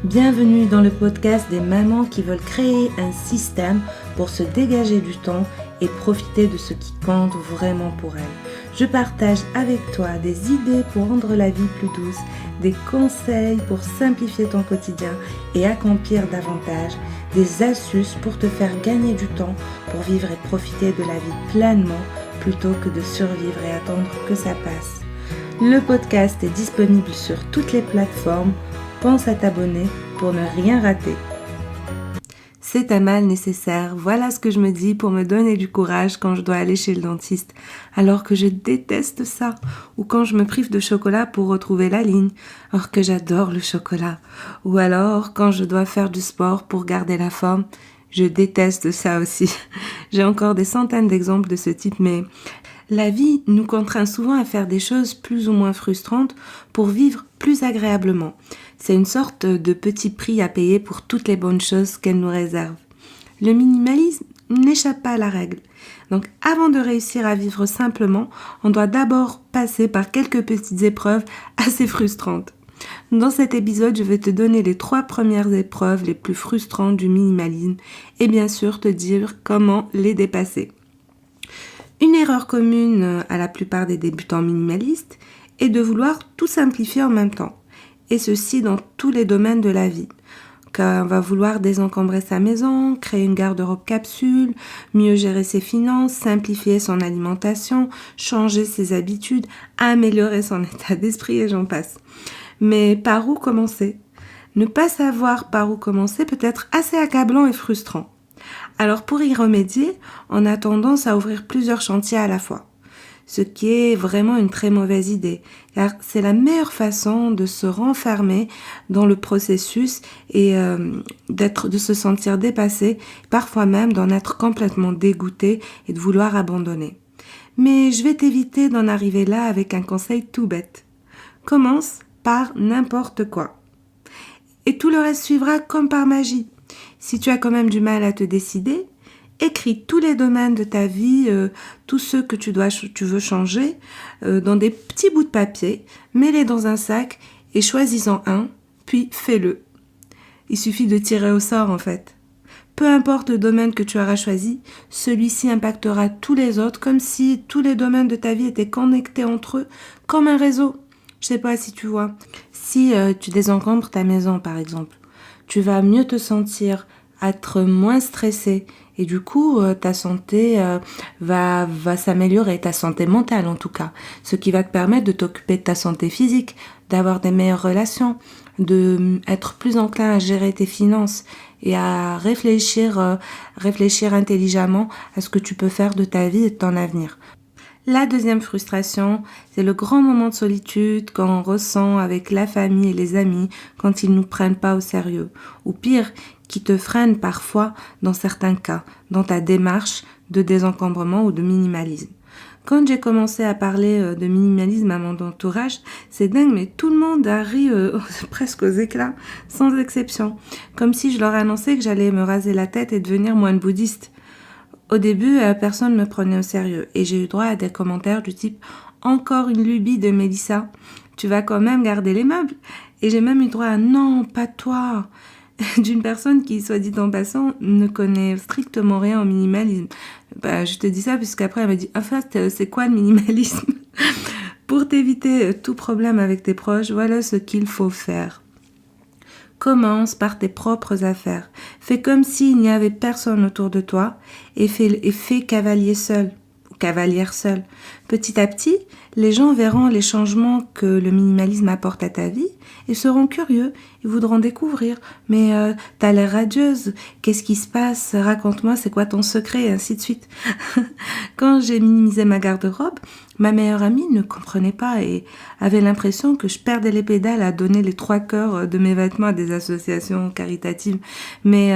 Bienvenue dans le podcast des mamans qui veulent créer un système pour se dégager du temps et profiter de ce qui compte vraiment pour elles. Je partage avec toi des idées pour rendre la vie plus douce, des conseils pour simplifier ton quotidien et accomplir davantage, des astuces pour te faire gagner du temps pour vivre et profiter de la vie pleinement plutôt que de survivre et attendre que ça passe. Le podcast est disponible sur toutes les plateformes. Pense à t'abonner pour ne rien rater. C'est un mal nécessaire, voilà ce que je me dis pour me donner du courage quand je dois aller chez le dentiste, alors que je déteste ça, ou quand je me prive de chocolat pour retrouver la ligne, alors que j'adore le chocolat, ou alors quand je dois faire du sport pour garder la forme, je déteste ça aussi. J'ai encore des centaines d'exemples de ce type, mais la vie nous contraint souvent à faire des choses plus ou moins frustrantes pour vivre plus agréablement. C'est une sorte de petit prix à payer pour toutes les bonnes choses qu'elle nous réserve. Le minimalisme n'échappe pas à la règle. Donc avant de réussir à vivre simplement, on doit d'abord passer par quelques petites épreuves assez frustrantes. Dans cet épisode, je vais te donner les 3 premières épreuves les plus frustrantes du minimalisme et bien sûr te dire comment les dépasser. Une erreur commune à la plupart des débutants minimalistes est de vouloir tout simplifier en même temps. Et ceci dans tous les domaines de la vie. Qu'on va vouloir désencombrer sa maison, créer une garde-robe capsule, mieux gérer ses finances, simplifier son alimentation, changer ses habitudes, améliorer son état d'esprit et j'en passe. Mais par où commencer ? Ne pas savoir par où commencer peut être assez accablant et frustrant. Alors pour y remédier, on a tendance à ouvrir plusieurs chantiers à la fois. Ce qui est vraiment une très mauvaise idée, car c'est la meilleure façon de se renfermer dans le processus et de se sentir dépassé, parfois même d'en être complètement dégoûté et de vouloir abandonner. Mais je vais t'éviter d'en arriver là avec un conseil tout bête. Commence par n'importe quoi. Et tout le reste suivra comme par magie. Si tu as quand même du mal à te décider, écris tous les domaines de ta vie, tous ceux que tu veux changer, dans des petits bouts de papier, mets-les dans un sac et choisis-en un, puis fais-le. Il suffit de tirer au sort en fait. Peu importe le domaine que tu auras choisi, celui-ci impactera tous les autres comme si tous les domaines de ta vie étaient connectés entre eux comme un réseau. Je sais pas si tu vois. Si tu désencombres ta maison par exemple, tu vas mieux te sentir, être moins stressé et du coup ta santé va s'améliorer, ta santé mentale en tout cas, ce qui va te permettre de t'occuper de ta santé physique, d'avoir des meilleures relations, de être plus enclin à gérer tes finances et à réfléchir intelligemment à ce que tu peux faire de ta vie et de ton avenir. La deuxième frustration, c'est le grand moment de solitude qu'on ressent avec la famille et les amis quand ils nous prennent pas au sérieux. Ou pire, qui te freinent parfois, dans certains cas, dans ta démarche de désencombrement ou de minimalisme. Quand j'ai commencé à parler de minimalisme à mon entourage, c'est dingue, mais tout le monde a ri presque aux éclats, sans exception. Comme si je leur annonçais que j'allais me raser la tête et devenir moine bouddhiste. Au début, personne ne me prenait au sérieux et j'ai eu droit à des commentaires du type « Encore une lubie de Mélissa, tu vas quand même garder les meubles ?» Et j'ai même eu droit à « Non, pas toi !» d'une personne qui, soit dit en passant, ne connaît strictement rien au minimalisme. Je te dis ça puisqu'après elle m'a dit « En fait, c'est quoi le minimalisme ?» Pour t'éviter tout problème avec tes proches, voilà ce qu'il faut faire. Commence par tes propres affaires. Fais comme s'il n'y avait personne autour de toi et fais cavalier seul ou cavalière seule. Petit à petit, les gens verront les changements que le minimalisme apporte à ta vie et seront curieux. Ils voudront découvrir. Mais t'as l'air radieuse. Qu'est-ce qui se passe ? Raconte-moi, c'est quoi ton secret ? Et ainsi de suite. Quand j'ai minimisé ma garde-robe, ma meilleure amie ne comprenait pas et avait l'impression que je perdais les pédales à donner les 3 quarts de mes vêtements à des associations caritatives. Mais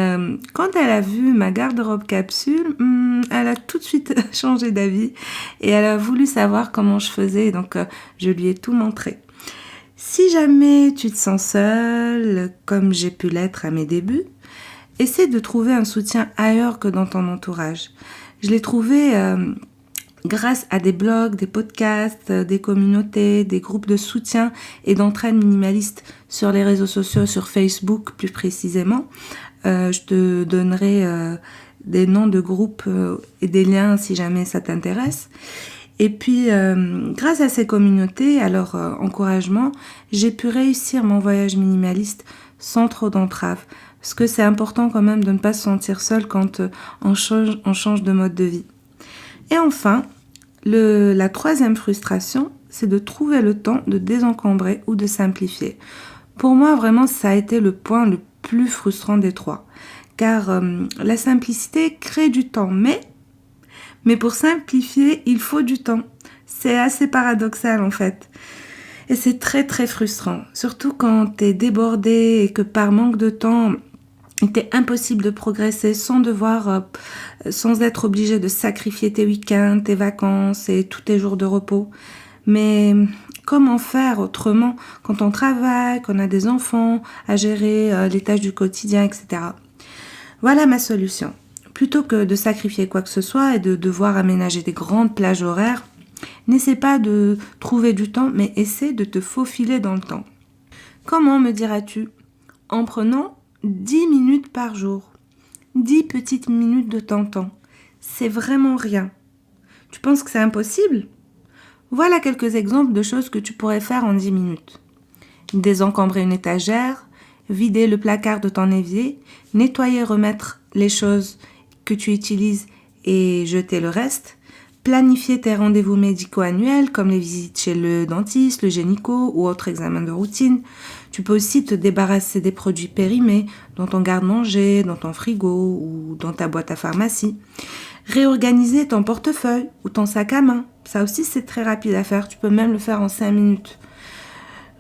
quand elle a vu ma garde-robe capsule, elle a tout de suite changé d'avis et elle a voulu savoir comment je faisais. Donc je lui ai tout montré. Si jamais tu te sens seule, comme j'ai pu l'être à mes débuts, essaie de trouver un soutien ailleurs que dans ton entourage. Je l'ai trouvé grâce à des blogs, des podcasts, des communautés, des groupes de soutien et d'entraide minimaliste sur les réseaux sociaux, sur Facebook plus précisément. Je te donnerai des noms de groupes et des liens si jamais ça t'intéresse. Et puis, grâce à ces communautés, à leur encouragement, j'ai pu réussir mon voyage minimaliste sans trop d'entraves. Parce que c'est important quand même de ne pas se sentir seul quand on change de mode de vie. Et enfin, la troisième frustration, c'est de trouver le temps de désencombrer ou de simplifier. Pour moi, vraiment, ça a été le point le plus frustrant des trois. Car la simplicité crée du temps, mais pour simplifier, il faut du temps. C'est assez paradoxal en fait. Et c'est très très frustrant. Surtout quand t'es débordé et que par manque de temps, il t'est impossible de progresser sans être obligé de sacrifier tes week-ends, tes vacances et tous tes jours de repos. Mais comment faire autrement quand on travaille, qu'on a des enfants à gérer, les tâches du quotidien, etc. Voilà ma solution. Plutôt que de sacrifier quoi que ce soit et de devoir aménager des grandes plages horaires, n'essaie pas de trouver du temps, mais essaie de te faufiler dans le temps. Comment, me diras-tu ? En prenant 10 minutes par jour. 10 petites minutes de ton temps. C'est vraiment rien. Tu penses que c'est impossible ? Voilà quelques exemples de choses que tu pourrais faire en 10 minutes. Désencombrer une étagère, vider le placard de ton évier, nettoyer, remettre les choses que tu utilises et jeter le reste, planifier tes rendez-vous médicaux annuels comme les visites chez le dentiste, le gynéco ou autres examens de routine. Tu peux aussi te débarrasser des produits périmés dans ton garde-manger, dans ton frigo ou dans ta boîte à pharmacie. Réorganiser ton portefeuille ou ton sac à main. Ça aussi, c'est très rapide à faire. Tu peux même le faire en 5 minutes.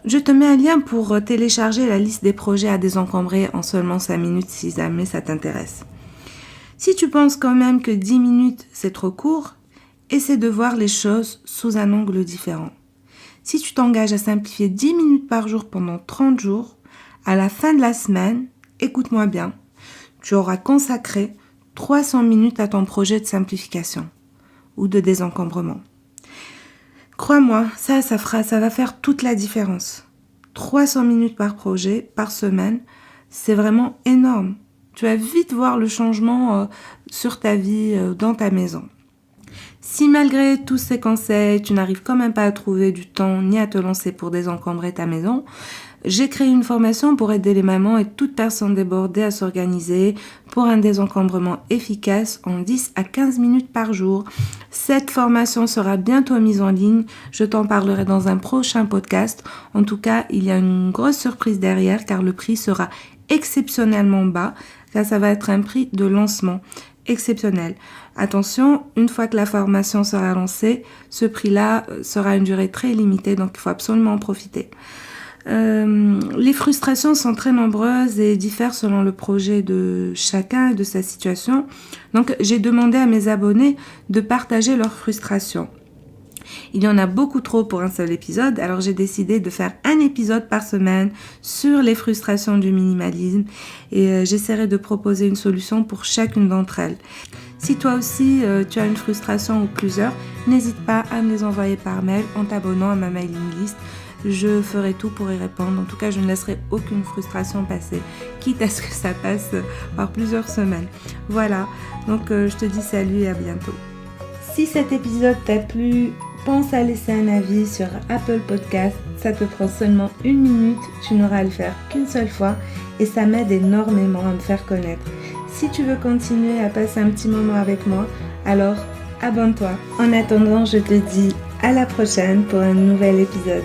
Je te mets un lien pour télécharger la liste des projets à désencombrer en seulement 5 minutes si jamais ça t'intéresse. Si tu penses quand même que 10 minutes c'est trop court, essaie de voir les choses sous un angle différent. Si tu t'engages à simplifier 10 minutes par jour pendant 30 jours, à la fin de la semaine, écoute-moi bien, tu auras consacré 300 minutes à ton projet de simplification ou de désencombrement. Crois-moi, ça va faire toute la différence. 300 minutes par projet, par semaine, c'est vraiment énorme. Tu vas vite voir le changement sur ta vie, dans ta maison. Si malgré tous ces conseils, tu n'arrives quand même pas à trouver du temps ni à te lancer pour désencombrer ta maison, j'ai créé une formation pour aider les mamans et toute personne débordée à s'organiser pour un désencombrement efficace en 10 à 15 minutes par jour. Cette formation sera bientôt mise en ligne. Je t'en parlerai dans un prochain podcast. En tout cas, il y a une grosse surprise derrière car le prix sera exceptionnellement bas car ça va être un prix de lancement exceptionnel. Attention, une fois que la formation sera lancée, ce prix-là sera une durée très limitée, donc il faut absolument en profiter. Les frustrations sont très nombreuses et diffèrent selon le projet de chacun et de sa situation. Donc, j'ai demandé à mes abonnés de partager leurs frustrations. Il y en a beaucoup trop pour un seul épisode, alors j'ai décidé de faire un épisode par semaine sur les frustrations du minimalisme et j'essaierai de proposer une solution pour chacune d'entre elles. Si toi aussi tu as une frustration ou plusieurs, n'hésite pas à me les envoyer par mail en t'abonnant à ma mailing list. Je ferai tout pour y répondre. En tout cas, je ne laisserai aucune frustration passer, quitte à ce que ça passe par plusieurs semaines. Voilà, donc je te dis salut et à bientôt. Si cet épisode t'a plu, pense à laisser un avis sur Apple Podcast. Ça te prend seulement 1 minute, tu n'auras à le faire qu'une seule fois et ça m'aide énormément à me faire connaître. Si tu veux continuer à passer un petit moment avec moi, alors abonne-toi. En attendant, je te dis à la prochaine pour un nouvel épisode.